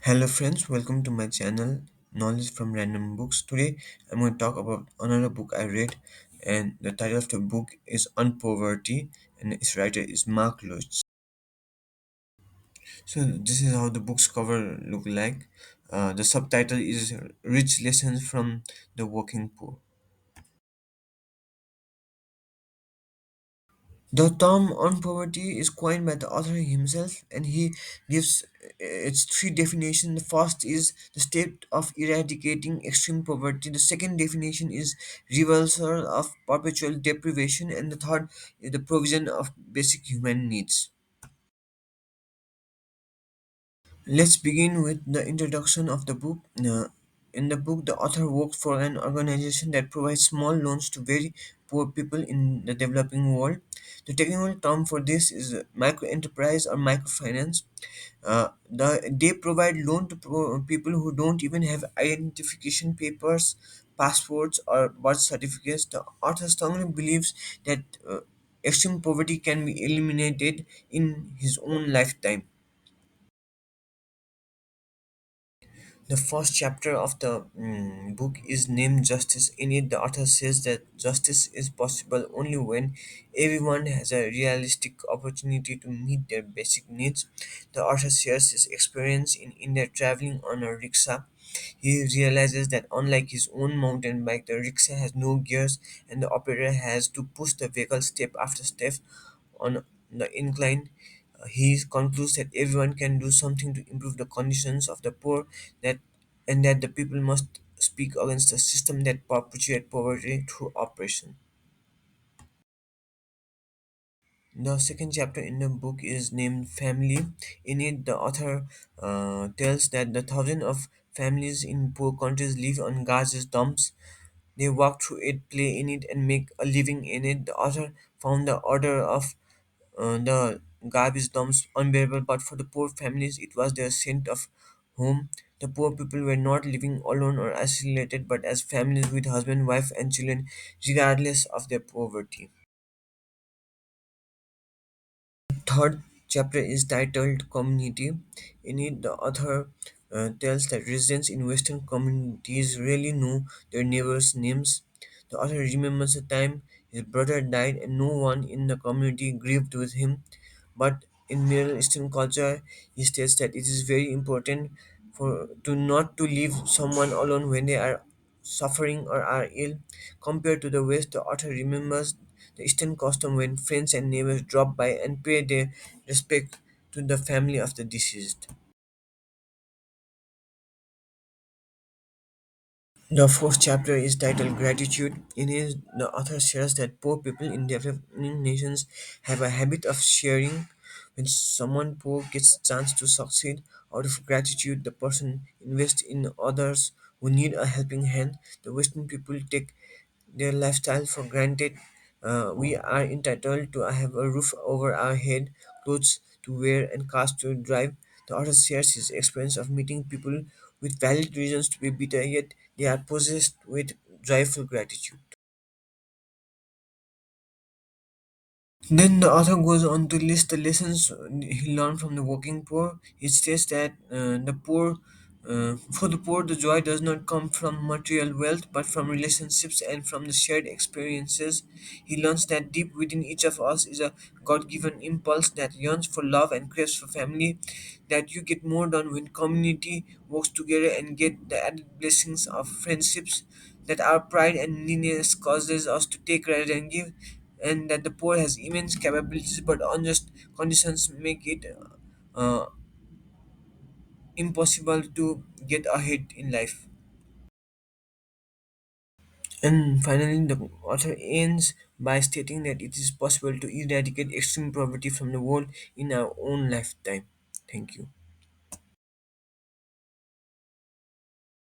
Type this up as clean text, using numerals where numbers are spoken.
Hello friends, welcome to my channel Knowledge from Random Books. Today I'm going to talk about another book I read, and the title of the book is UnPoverty and its writer is Mark Lutz. So this is how the book's cover look like. The subtitle is Rich Lessons from the Working Poor. The term on poverty is coined by the author himself, and he gives its three definitions. The first is the state of eradicating extreme poverty. The second definition is reversal of perpetual deprivation, and the third is the provision of basic human needs. Let's begin with the introduction of the book. In the book, the author worked for an organization that provides small loans to very poor people in the developing world. The technical term for this is micro enterprise or microfinance. They provide loan to people who don't even have identification papers, passports, or birth certificates. The author strongly believes that extreme poverty can be eliminated in his own lifetime. The first chapter of the book is named Justice. In it, the author says that justice is possible only when everyone has a realistic opportunity to meet their basic needs. The author shares his experience in India traveling on a rickshaw. He realizes that unlike his own mountain bike, the rickshaw has no gears and the operator has to push the vehicle step after step on the incline. He concludes that everyone can do something to improve the conditions of the poor, that and that the people must speak against a system that perpetuates poverty through oppression. The second chapter in the book is named Family. In it, the author tells that the thousands of families in poor countries live on garbage dumps. They walk through it, play in it, and make a living in it. The author found the order of the garbage dumps unbearable, but for the poor families, it was their sense of home. The poor people were not living alone or isolated, but as families with husband, wife, and children, regardless of their poverty. Third chapter is titled Community. In it, the author tells that residents in Western communities rarely know their neighbors' names. The author remembers a time his brother died and no one in the community grieved with him. But in Middle Eastern culture, he states that it is very important for to not to leave someone alone when they are suffering or are ill. Compared to the West, the author remembers the Eastern custom when friends and neighbors drop by and pay their respect to the family of the deceased. The fourth chapter is titled Gratitude. In it, the author shares that poor people in developing nations have a habit of sharing. When someone poor gets a chance to succeed, out of gratitude, the person invests in others who need a helping hand. The Western people take their lifestyle for granted. We are entitled to have a roof over our head, clothes to wear, and cars to drive. The author shares his experience of meeting people with valid reasons to be bitter, yet they are possessed with joyful gratitude. Then the author goes on to list the lessons he learned from the working poor. He states that for the poor, the joy does not come from material wealth, but from relationships and from the shared experiences. He learns that deep within each of us is a God-given impulse that yearns for love and craves for family. That you get more done when community works together and get the added blessings of friendships. That our pride and neediness causes us to take rather than give, and that the poor has immense capabilities but unjust conditions make it uh, impossible to get ahead in life. And finally, the author ends by stating that it is possible to eradicate extreme poverty from the world in our own lifetime. Thank you.